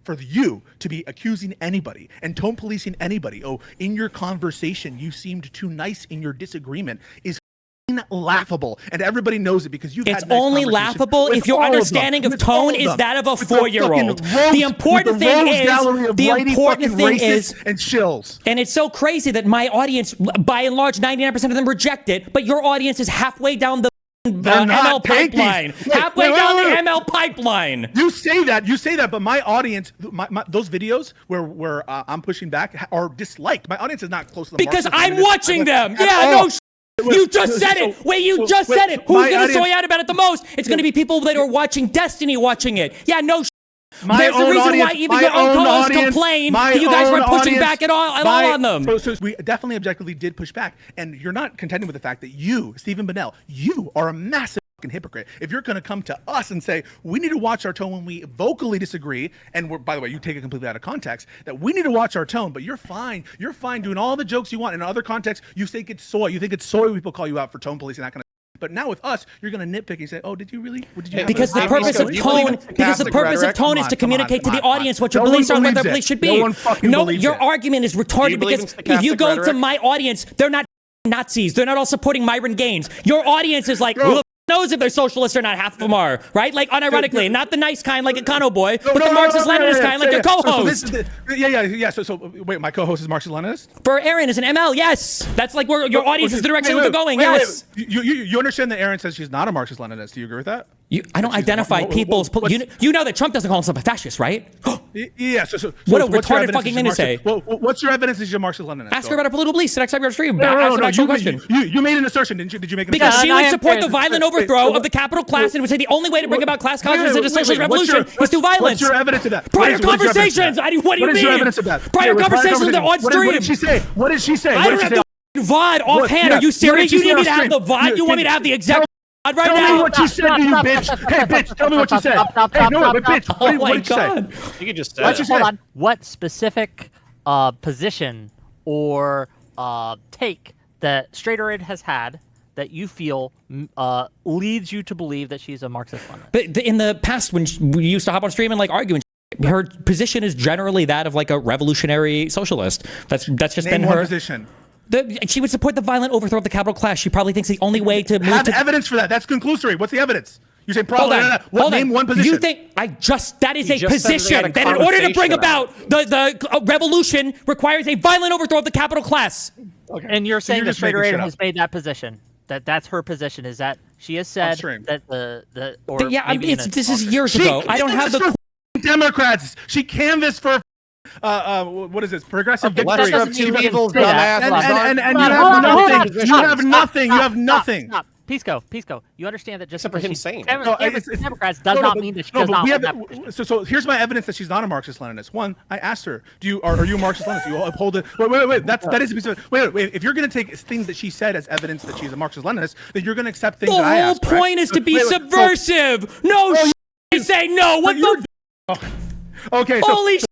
for you to be accusing anybody and tone policing anybody. Oh, in your conversation, you seemed too nice in your disagreement is laughable, and everybody knows it because you've it's only laughable if your understanding of tone is that of a 4-year-old. The important thing is and chills. And it's so crazy that my audience, by and large, 99% of them reject it, but your audience is halfway down the ML pipeline. Halfway down the ML pipeline. You say that, but my audience, those videos where I'm pushing back are disliked. My audience is not close to the because I'm watching them. Yeah, no. You just said it. Wait, you just said it. Who's going to soy out about it the most? It's going to be people that are watching Destiny watching it. Yeah, no. There's a reason why even your own co-hosts complain that you guys weren't pushing back at all on them. So we definitely objectively did push back. And you're not contending with the fact that you, Stephen Bonnell, you are a massive hypocrite. If you're going to come to us and say we need to watch our tone when we vocally disagree, and by the way, you take it completely out of context, that we need to watch our tone, but you're fine doing all the jokes you want. In other contexts, you think it's soy. You think it's soy when people call you out for tone policing, that kind of. But now with us, you're going to nitpick and say, "Oh, did you really?" Because the purpose of tone is to communicate to the audience what your beliefs are and what their beliefs should be. No, your argument is retarded because if you go to my audience, they're not Nazis. They're not all supporting Myron Gaines. Your audience is like, who knows if they're socialists or not? Half of them are, right? Like, unironically, not the nice kind like a Econo Boy, but the Marxist-Leninist kind like your co-host. So wait, my co-host is Marxist-Leninist? For Aaron is an ML, yes. That's like where your audience is the direction they're going, yes. You understand that Aaron says she's not a Marxist-Leninist. Do you agree with that? I don't identify people's... You know that Trump doesn't call himself a fascist, right? Yeah, so what a retarded fucking thing to say. What's your evidence that she's a Marxist-Leninist? Ask her about her political beliefs the next time you're on stream. Ask her actual question. You made an assertion, didn't you? Did you make an assertion? Because she would support the violent overthrow of the capital class and would say the only way to bring about class consciousness in a socialist revolution was through violence. What's your evidence of that? Prior conversations! What do you mean? What is your evidence of that? Prior conversations that are on stream. What did she say? I don't have the VOD offhand. Are you serious? You need me to have the VOD? You want me to have the exact... Right tell now. me what she said to you, bitch. Hey, bitch, tell me what she said. Hey, no, but bitch, what did she say? You can just say hold on. What specific position or take that Straighter Ed has had that you feel leads you to believe that she's a Marxist-Leninist? But in the past, when we used to hop on stream and like argue, her position is generally that of like a revolutionary socialist. That's just been her position. She would support the violent overthrow of the capital class. She probably thinks the only way to move to evidence for that. That's conclusory. What's the evidence? You say probably. Name one position. You think that is a position that in order to bring about the revolution requires a violent overthrow of the capital class. Okay. And you're saying that Straighter Ed has made that position. That's her position. Is that she has said that this is years ago. I don't have the Democrats. She canvassed for. What is this? Progressive victory. Two evils, dumbass. And you have nothing. You have nothing. Stop. Pisco, you understand that just because she's saying Democrats does not mean that she does not have So here's my evidence that she's not a Marxist-Leninist. One, I asked her, are you a Marxist-Leninist? You uphold it. Wait. That is a piece of... Wait. If you're going to take things that she said as evidence that she's a Marxist-Leninist, then you're going to accept things that I asked. The whole point is to be subversive. No, say no. What the... Okay, holy shit.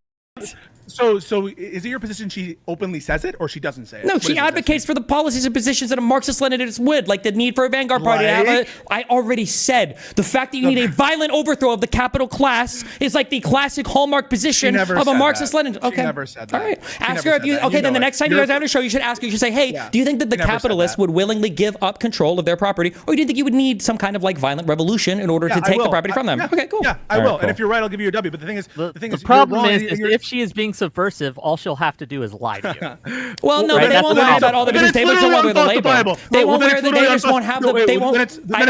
So is it your position she openly says it or she doesn't say it? No, she advocates for the policies and positions that a Marxist-Leninist would, like the need for a vanguard party to have I already said, the fact that you need a violent overthrow of the capital class is like the classic hallmark position of a Marxist-Leninist. Okay. She never said that. All right. Ask her if you, then the next time you guys have a show, you should ask her, you should say, hey, do you think that the capitalists would willingly give up control of their property, or do you think you would need some kind of like violent revolution in order to take the property from them? Okay, cool. Yeah, I will. And if you're right, I'll give you a W. But the thing is, the problem is if she is being subversive, all she'll have to do is lie to you. Well, no, they won't lie about all the business. They won't wear the label. They won't wear the. They just won't have the. They won't. I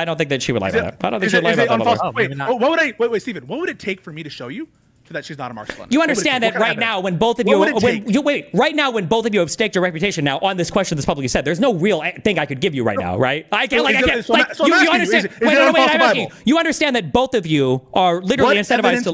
don't think that she would lie about that. I don't think she would lie about that. Wait, Stephen. What would it take for me to show you that she's not a Marxist-Leninist? You understand that right now, when both of you, right now, when both of you have staked your reputation now on this question that's publicly said, there's no real thing I could give you right now, right? I can't. You understand? Wait. You understand that both of you are literally incentivized to.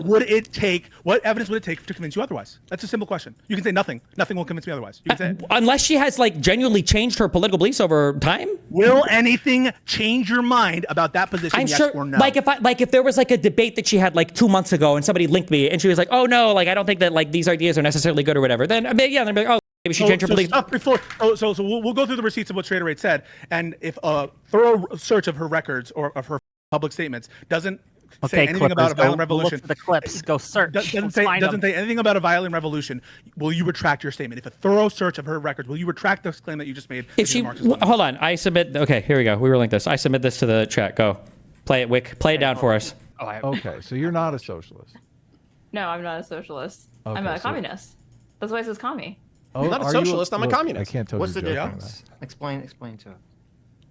What evidence would it take to convince you otherwise? That's a simple question. You can say nothing. Nothing will convince me otherwise. You can say it. Unless she has like genuinely changed her political beliefs over time. Will anything change your mind about that position? I'm yes sure. Or no? If there was like a debate that she had like 2 months ago and somebody linked me and she was like, oh no, like I don't think that like these ideas are necessarily good or whatever. Then they'd be like, oh, maybe she changed her beliefs. So we'll go through the receipts of what Straighter Ed said, and if a thorough search of her records or of her public statements doesn't say anything about a violent revolution. Look for the clips. Go search. Doesn't say anything about a violent revolution. Will you retract your statement? If a thorough search of her records, will you retract this claim that you just made? If she, hold on, I submit. Okay, here we go. We relink this. I submit this to the chat. Go, play it, Wick. Play it down for us. Okay, so you're not a socialist. No, I'm not a socialist. I'm a communist. That's why it says commie. Oh, I'm not a socialist. I'm a communist. I can't tell. What's the difference? Explain to it.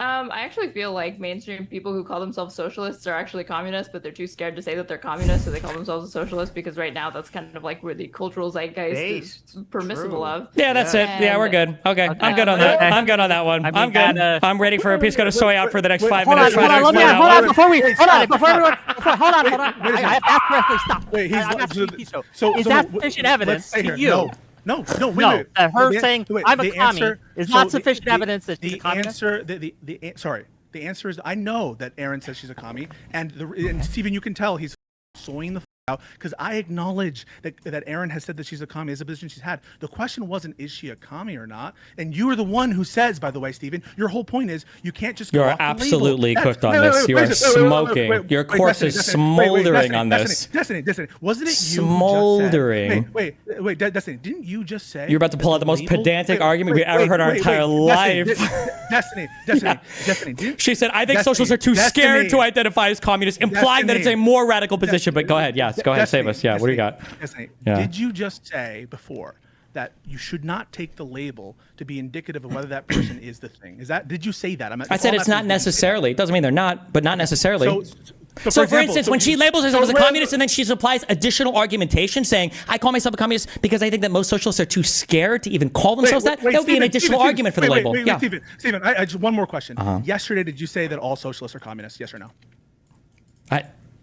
I actually feel like mainstream people who call themselves socialists are actually communists, but they're too scared to say that they're communists, so they call themselves a socialist because right now that's kind of like where the cultural zeitgeist is permissible of. Yeah, that's it. Yeah, we're good. Okay, I'm good on that. I'm good on that one. I'm good. I'm ready for a Pisco to soy out for the next 5 minutes. Hold on, before we hold on. I have to ask correctly. Stop. Wait, is that sufficient evidence to you? No, wait. Her saying I'm a commie is not sufficient evidence that she's a communist? The answer is I know that Aaron says she's a commie, and Steven, you can tell he's soying the out because I acknowledge that Aaron has said that she's a commie as a position she's had. The question wasn't is she a commie or not, and you are the one who says, by the way, Steven, your whole point is you can't just go You're absolutely cooked on this. You are smoking. Your corpse is smoldering on this. Destiny, wasn't it you smoldering? Wait, Destiny, didn't you just say you're about to pull out the most pedantic argument we've ever heard in our entire life? Destiny. She said, I think socialists are too scared to identify as communists, implying that it's a more radical position. But go ahead, yes. Go ahead, save us. Yeah, what do you got? Did you just say before that you should not take the label to be indicative of whether that person is the thing? Did you say that? I said it's not necessarily. It doesn't mean they're not, but not necessarily. So for instance, when she labels herself as a communist and then she supplies additional argumentation saying, I call myself a communist because I think that most socialists are too scared to even call themselves that would be an additional argument for the label. Yeah. Steven, I just one more question. Yesterday, did you say that all socialists are communists? Yes or no?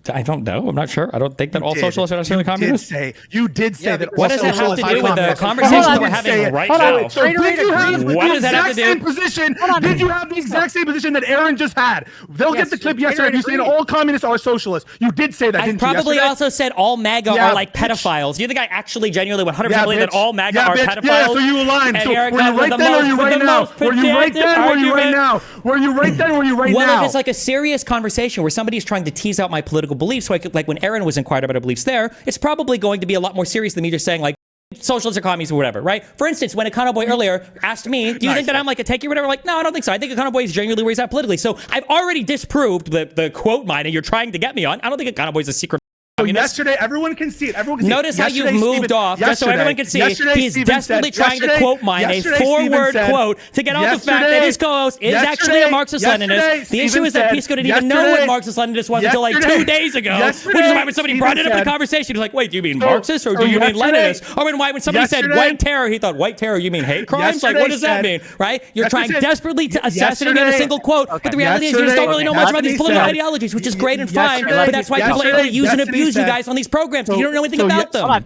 I don't know. I'm not sure. I don't think that all socialists are necessarily communists. You did say that. What does that have to do with the conversation that we're having right now? So did you have the exact same position? Did you have the exact same position that Aaron just had? They'll get the clip yesterday. You saying all communists are socialists. You did say that, didn't you? I probably also said all MAGA are like pedophiles. Do you think I actually genuinely 100% believe that all MAGA are pedophiles? Yeah, so you aligned. So were you right then or you right now? Were you right then or you right now? Were you right then or you right now? Well, if it's like a serious conversation where somebody is trying to tease out my political beliefs, so I could, like when Aaron was inquired about her beliefs there, it's probably going to be a lot more serious than me just saying like socialists or commies or whatever, right? For instance, when Econo Boy earlier asked me, do you think that I'm like a techie or whatever? Like, no, I don't think so. I think Econo Boy is genuinely where he's at politically. So I've already disproved the quote mining you're trying to get me on. I don't think Econo Boy is a secret. So yesterday, everyone can see it. Notice how you've moved off, just so everyone can see. He's desperately trying to quote mine a 4-word quote to get off the fact that his co-host is actually a Marxist-Leninist. The issue is that Pisco didn't even know what Marxist-Leninist was until like 2 days ago, which is why when somebody brought it up in the conversation, he was like, wait, do you mean Marxist or do you mean Leninist? Or when somebody said white terror, he thought, white terror, you mean hate crimes? Like, what does that mean, right? You're trying desperately to assassinate me in a single quote, but the reality is you just don't really know much about these political ideologies, which is great and fine, but that's why people are able to use and abuse you guys on these programs. You don't know anything about them.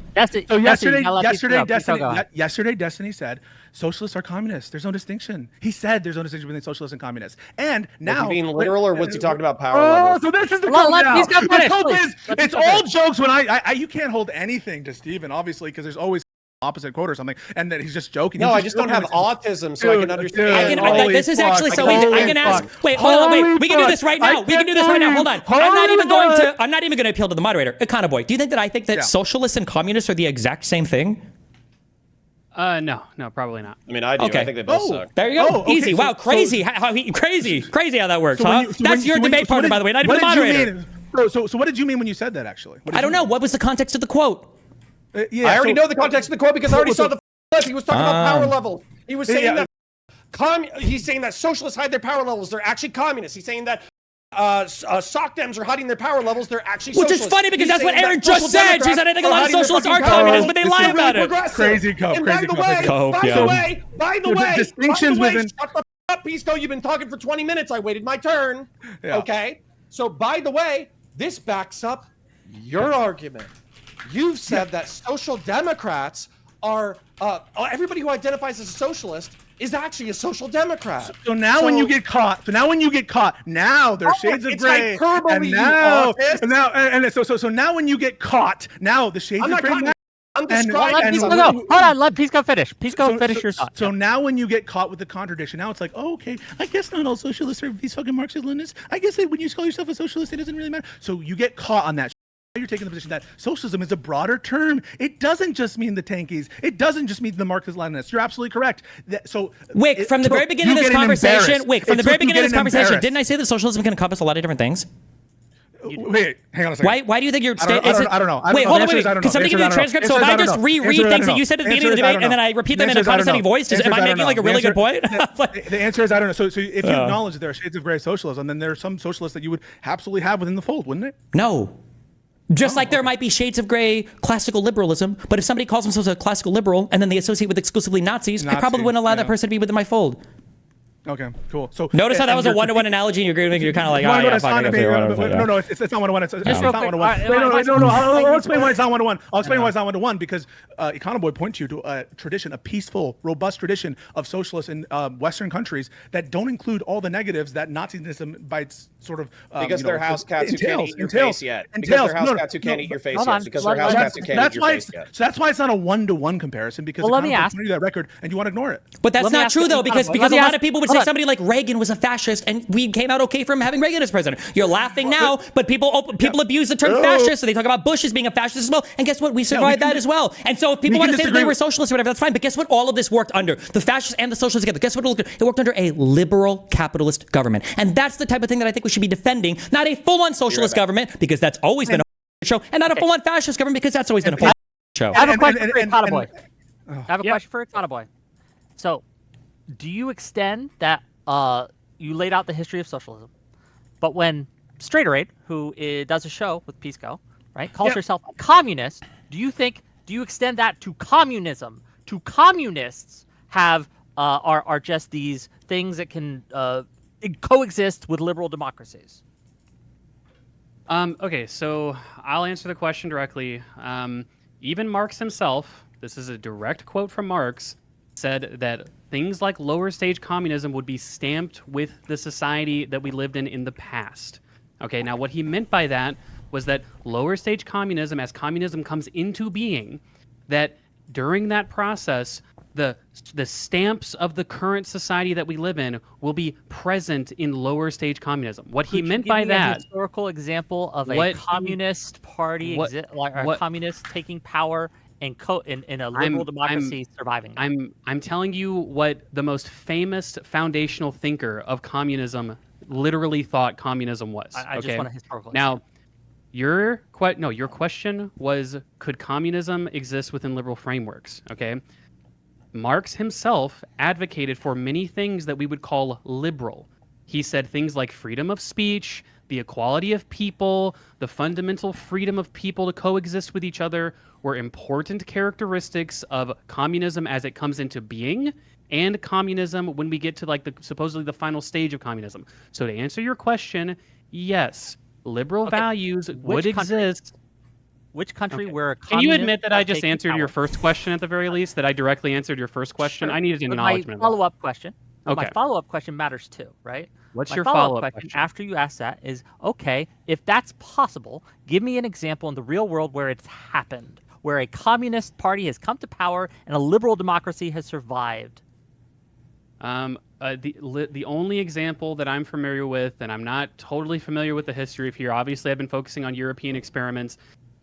Yesterday, Destiny said socialists are communists. There's no distinction. He said there's no distinction between socialists and communists. And now, was he being literal or was he talking about power levels? So this is the code now. The code is it's all jokes when you can't hold anything to Steven, obviously, because there's always opposite quote or something, and that he's just joking. No, I just don't have autism, so I can understand. This is actually so easy. I can ask. Wait, hold on. Wait, we can do this right now. We can do this right now. Hold on. I'm not even going to appeal to the moderator. Econo Boy, do you think that I think that socialists and communists are the exact same thing? No, probably not. I mean, I do. I think they both suck. There you go. Easy. Wow, crazy. Crazy how that works, huh? That's your debate partner, by the way, not even the moderator. So what did you mean when you said that? Actually, I don't know. What was the context of the quote? I already know the context of the quote because I already saw the clip. He was talking about power levels. He was saying that he's saying that socialists hide their power levels. They're actually communists. He's saying that sock dems are hiding their power levels. They're actually socialists. Which is funny because that's what Aaron just said. She said I think a lot of socialists are communists, but they lie about it. Crazy cope. By the way, distinctions within. Shut the up, Pisco. You've been talking for 20 minutes. I waited my turn. Okay. So by the way, this backs up your argument. You've said that social democrats are everybody who identifies as a socialist is actually a social democrat. So now when you get caught, now there's shades of gray. So now when you get caught, now the shades of gray. I'm Hold on, let Pisco finish. Pisco, finish your thought. So now when you get caught with the contradiction, now it's like, oh, okay, I guess not all socialists are these fucking Marxist-Leninists. I guess that when you call yourself a socialist, it doesn't really matter. So you get caught on that. You're taking the position that socialism is a broader term. It doesn't just mean the tankies. It doesn't just mean the Marxist-Leninists. You're absolutely correct. Wick, from the very beginning of this conversation, didn't I say that socialism can encompass a lot of different things? Wait, hang on a second. Why do you think you're... I don't know. Wait, hold on. Can somebody give me a transcript? So if I just reread things that you said at the beginning of the debate and then I repeat them in a condescending voice, am I making like a really good point? The answer is I don't know. So if you acknowledge that there are shades of gray socialism, then there are some socialists that you would absolutely have within the fold, wouldn't it? No. Just like there might be shades of gray classical liberalism, but if somebody calls themselves a classical liberal and then they associate with exclusively Nazis, I probably wouldn't allow that person to be within my fold. Okay, cool. So notice how that was a one-to-one analogy, and you're agreeing with me. You're kind of like, oh, yeah, fine. No, it's not one-to-one. It's not one-to-one. No. I'll explain why it's not one-to-one. I'll explain why it's not one-to-one because Econoboy points you to a tradition, a peaceful, robust tradition of socialists in Western countries that don't include all the negatives that Nazism by its sort of because they're house cats who can't eat your face yet. Because they're house cats who can't eat your face yet. Because they're house cats who can't eat your face yet. So that's why it's not a one-to-one comparison because Econoboy pointed you that record and you want to ignore it. But that's not true though because a lot of people would say somebody like Reagan was a fascist and we came out okay from having Reagan as president. You're laughing now, but people abuse the term fascist, so they talk about Bush as being a fascist as well. And guess what? We survived that as well. And so if people want to say that they were socialists or whatever, that's fine. But guess what? All of this worked under the fascists and the socialists together. Guess what? It worked under a liberal capitalist government. And that's the type of thing that I think we should be defending. Not a full-on socialist government, because that's always been a show, and not a full-on fascist government, because that's always been a full show. I have a question for Econoboy. I have a question for Econoboy. So, do you extend that you laid out the history of socialism, but when Straighteraid, who does a show with Pisco, right, calls herself a communist, do you extend that to communism? To communists are just these things that can coexist with liberal democracies? Okay, so I'll answer the question directly. Even Marx himself, this is a direct quote from Marx, said that things like lower stage communism would be stamped with the society that we lived in the past. Okay, now what he meant by that was that lower stage communism, as communism comes into being, that during that process, the stamps of the current society that we live in will be present in lower stage communism. What he meant by that, a historical example of a communist party, a communist taking power and in a liberal democracy surviving. I'm telling you what the most famous foundational thinker of communism literally thought communism was. I just want a historical example. Your question was, could communism exist within liberal frameworks? Okay. Marx himself advocated for many things that we would call liberal. He said things like freedom of speech, the equality of people, the fundamental freedom of people to coexist with each other were important characteristics of communism as it comes into being, and communism when we get to supposedly the final stage of communism. So to answer your question, yes, liberal values would exist. Which country where can you admit that I just answered your first question at the very least? That I directly answered your first question? Sure. I needed an acknowledgement. My follow-up question. Okay. My follow-up question matters too, right? What's your follow-up question? After you ask that is, okay, if that's possible, give me an example in the real world where it's happened, where a communist party has come to power and a liberal democracy has survived. The only example that I'm familiar with, and I'm not totally familiar with the history of here, obviously I've been focusing on European experiments.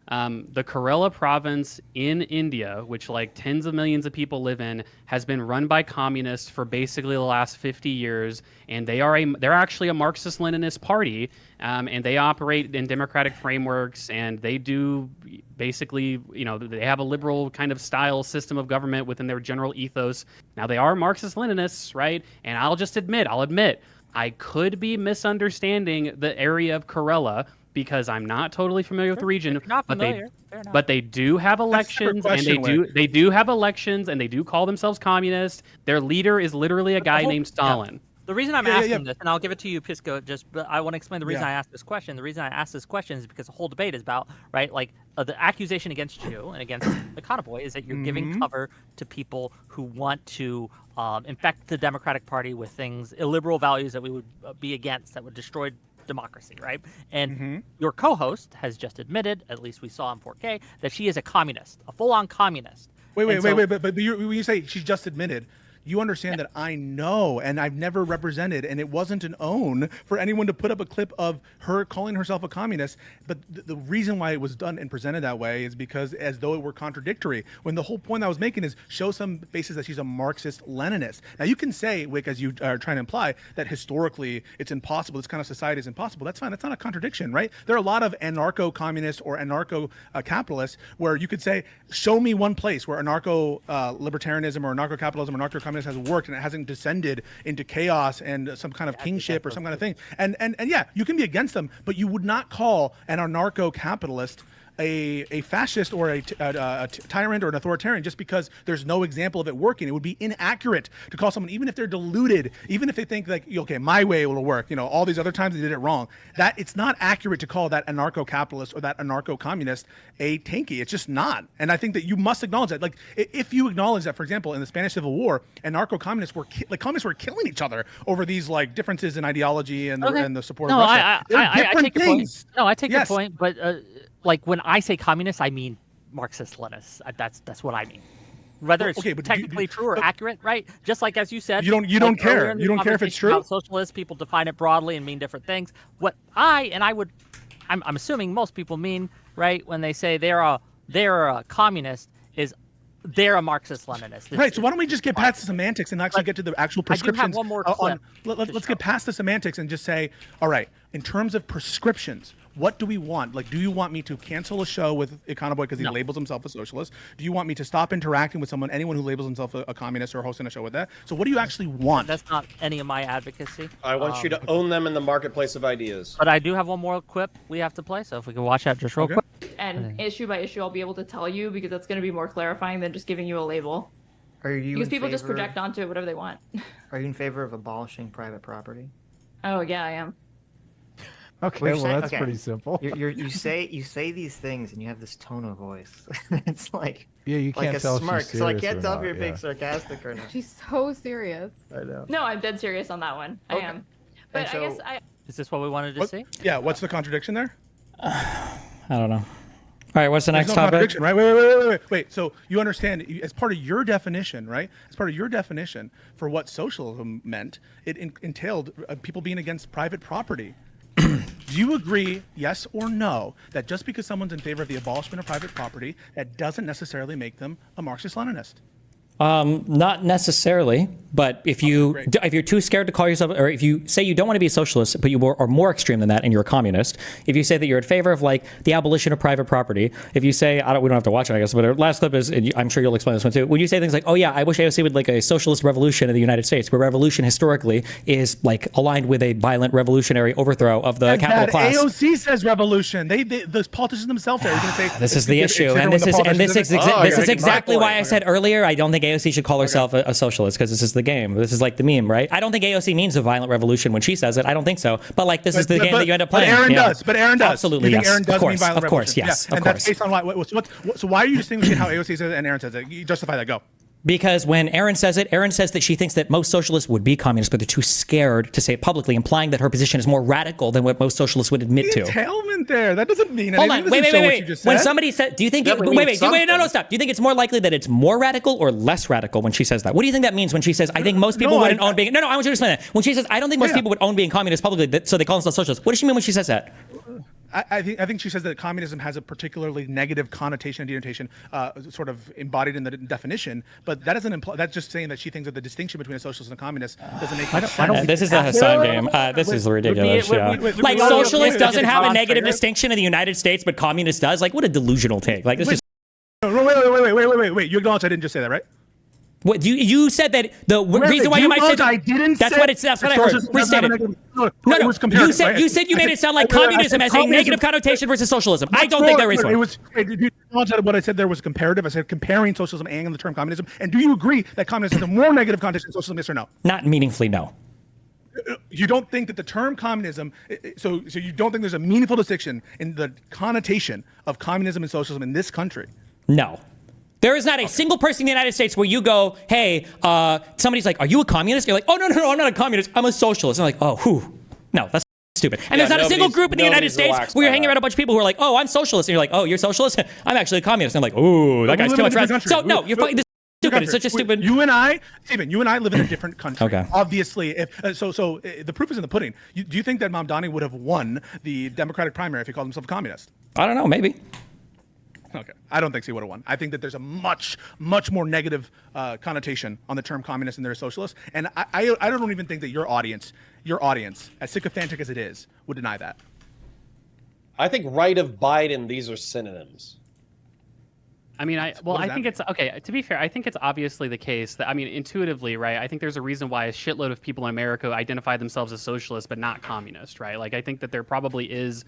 The Kerala province in India, which tens of millions of people live in, has been run by communists for basically the last 50 years, and they're actually a Marxist-Leninist party, and they operate in democratic frameworks, and they do basically, they have a liberal kind of style system of government within their general ethos. Now they are Marxist-Leninists, right? And I'll admit, I could be misunderstanding the area of Kerala, because I'm not totally familiar with the region, but they do have elections, and they do have elections, and they do call themselves communists. Their leader is literally a guy named Stalin. Yeah. The reason I'm asking this, and I'll give it to you, Pisco, but I want to explain the reason I asked this question. The reason I asked this question is because the whole debate is about, right, the accusation against you and against Econoboy is that you're giving cover to people who want to infect the Democratic Party with things, illiberal values that we would be against, that would destroy democracy, right? And your co-host has just admitted, at least we saw on 4K, that she is a communist, a full-on communist. Wait, but when you say she's just admitted, you understand that I know, and I've never represented, and it wasn't an own for anyone to put up a clip of her calling herself a communist. But the reason why it was done and presented that way is because as though it were contradictory, when the whole point I was making is show some basis that she's a Marxist-Leninist. Now, you can say, Wick, as you are trying to imply, that historically it's impossible, this kind of society is impossible. That's fine. That's not a contradiction, right? There are a lot of anarcho-communists or anarcho-capitalists where you could say, show me one place where anarcho-libertarianism or anarcho-capitalism or anarcho-communism has worked and it hasn't descended into chaos and some kind of kingship or some kind of thing. And yeah, you can be against them, but you would not call an anarcho-capitalist a fascist or a tyrant or an authoritarian just because there's no example of it working. It would be inaccurate to call someone, even if they're deluded, even if they think like, okay, my way will work, all these other times they did it wrong, that it's not accurate to call that anarcho-capitalist or that anarcho-communist a tanky. It's just not. And I think that you must acknowledge that. Like, if you acknowledge that, for example, in the Spanish Civil War, anarcho-communists were communists were killing each other over these like differences in ideology and the support of Russia. I take your point. No, I take your point, but like when I say communist, I mean Marxist-Leninist. That's what I mean. Whether it's technically true or accurate, right? Just like as you said, you don't care. You don't care if it's true. Socialists, people define it broadly and mean different things. What I'm assuming most people mean, right, when they say they're a communist, is they're a Marxist-Leninist. Right. So why don't we just get past the semantics and actually get to the actual prescriptions? I do have one more clip. Let's get past the semantics and just say, all right, in terms of prescriptions, what do we want? Like, do you want me to cancel a show with Econoboy because he labels himself a socialist? Do you want me to stop interacting with anyone who labels himself a communist or hosting a show with that? So what do you actually want? That's not any of my advocacy. I want you to own them in the marketplace of ideas. But I do have one more clip we have to play, so if we can watch that just real quick. And issue by issue, I'll be able to tell you because that's going to be more clarifying than just giving you a label. Because people just project onto it whatever they want. Are you in favor of abolishing private property? Oh yeah, I am. Okay, well that's pretty simple. You say these things and you have this tone of voice. It's like you can't like tell a smirk. she's serious So I can't tell if you're being sarcastic or not. She's so serious. I know. No, I'm dead serious on that one. I am. But I guess Is this what we wanted to see? Yeah. What's the contradiction there? I don't know. All right, what's the next topic? topic? Right? Wait. So you understand, as part of your definition, right? As part of your definition for what socialism meant, it entailed people being against private property. Do you agree, yes or no, that just because someone's in favor of the abolishment of private property, that doesn't necessarily make them a Marxist-Leninist? Not necessarily, but if you're too scared to call yourself, or if you say you don't want to be a socialist, but you are more extreme than that and you're a communist, if you say that you're in favor of like the abolition of private property, if you say, we don't have to watch it, I guess, but our last clip is, and I'm sure you'll explain this one too, when you say things like, oh yeah, I wish AOC would like a socialist revolution in the United States, where revolution historically is like aligned with a violent revolutionary overthrow of the capital class. AOC says revolution. The politicians themselves are going to say this is the issue, and this is exactly why I said earlier I don't think AOC should call herself a socialist, because this is the game. This is like the meme, right? I don't think AOC means a violent revolution when she says it. I don't think so. But like, this is the game that you end up playing. But Aaron does. Absolutely, you think yes. Aaron does mean violent of course, revolution? yes. Yeah. Of course. That's based on what? So why are you distinguishing how AOC says it and Aaron says it? You justify that. Go. Because when Aaron says it, Aaron says that she thinks that most socialists would be communists, but they're too scared to say it publicly, implying that her position is more radical than what most socialists would admit to. Entailment there. That doesn't mean anything. Hold on. Wait. When somebody said, do you think, stop. Do you think it's more likely that it's more radical or less radical when she says that? What do you think that means when she says, I think most people wouldn't own being, I want you to explain that. When she says, I don't think most people would own being communist publicly, so they call themselves socialists. What does she mean when she says that? I think she says that communism has a particularly negative connotation and denotation, sort of embodied in the definition. But that doesn't imply. That's just saying that she thinks that the distinction between a socialist and a communist doesn't make sense. This is a Hassan game. This is ridiculous. Like, socialist doesn't have a negative distinction in the United States, but communist does. Like, what a delusional take. Like, this is. Wait. You acknowledge I didn't just say that, right? What you said that the reason why you might say that's what I heard. Restate it. No. You said you made it sound like communism has a negative connotation versus socialism. I don't think there is one. Did you acknowledge that what I said there was comparative? I said comparing socialism and the term communism. And do you agree that communism has a more negative connotation than socialism? Yes or no? Not meaningfully, no. You don't think that the term communism, so you don't think there's a meaningful distinction in the connotation of communism and socialism in this country? No. There is not a single person in the United States where you go, hey, somebody's like, are you a communist? You're like, oh, no, I'm not a communist. I'm a socialist. And I'm like, oh, whew. No, that's stupid. And there's not a single group in the United States where you're hanging around a bunch of people who are like, oh, I'm socialist. And you're like, oh, you're socialist? I'm actually a communist. And I'm like, oh, that guy's too much rest. So no, you're fucking stupid. It's such a stupid. You and I, Stephen, you and I live in a different country. Okay. Obviously, if the proof is in the pudding. Do you think that Mamdani would have won the Democratic primary if he called himself a communist? I don't know, maybe. Okay, I don't think he would have won. I think that there's a much more negative connotation on the term communist and they're a socialist. And I don't even think that your audience, as sycophantic as it is, would deny that. I think right of Biden, these are synonyms. I mean, I think it's okay. To be fair, I think it's obviously the case that, I mean, intuitively, right? I think there's a reason why a shitload of people in America identify themselves as socialists but not communist, right? Like, I think that there probably is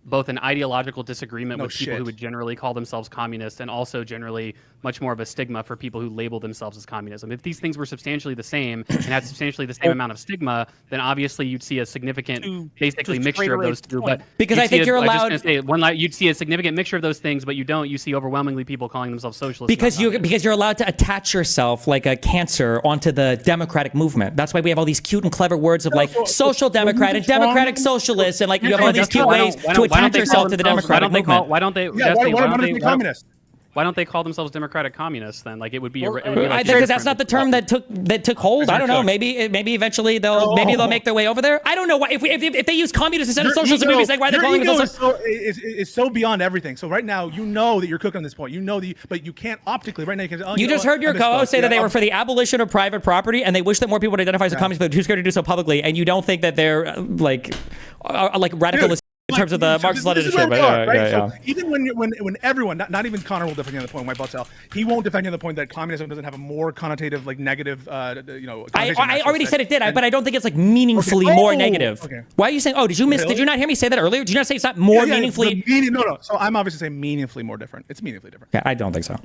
both an ideological disagreement with people who would generally call themselves communist, and also generally much more of a stigma for people who label themselves as communism. If these things were substantially the same and had substantially the same amount of stigma, then obviously you'd see a significant, basically, mixture of those two. But because I think you're allowed. You'd see a significant mixture of those things, but you don't. You see overwhelmingly people calling themselves socialists. Because you're allowed to attach yourself like a cancer onto the democratic movement. That's why we have all these cute and clever words of like social democrat and democratic socialist, and like you have all these cute ways to attach yourself to the democratic movement. Why don't they? Yeah, why don't they be communist? Why don't they call themselves democratic communists then? Like it would be. Because that's not the term that took hold. I don't know. Maybe eventually they'll make their way over there. I don't know why. If they use communists instead of socialists, we'd be saying why they're calling themselves. Is so beyond everything. So right now you know that you're cooking on this point. You know but you can't optically right now. You just heard your co-host say that they were for the abolition of private property, and they wish that more people would identify as a communist, but they're too scared to do so publicly. And you don't think that they're like radical. In terms of the Marxist-Leninist shit, right? So even when everyone, not even Connor will defend you on the point, White Buttsell, he won't defend you on the point that communism doesn't have a more connotative, like negative, I already said it did, but I don't think it's like meaningfully more negative. Okay. Why are you saying? Oh, did you miss? Really? Did you not hear me say that earlier? Did you not say it's not more meaningfully? No. So I'm obviously saying meaningfully more different. It's meaningfully different. Yeah, I don't think so.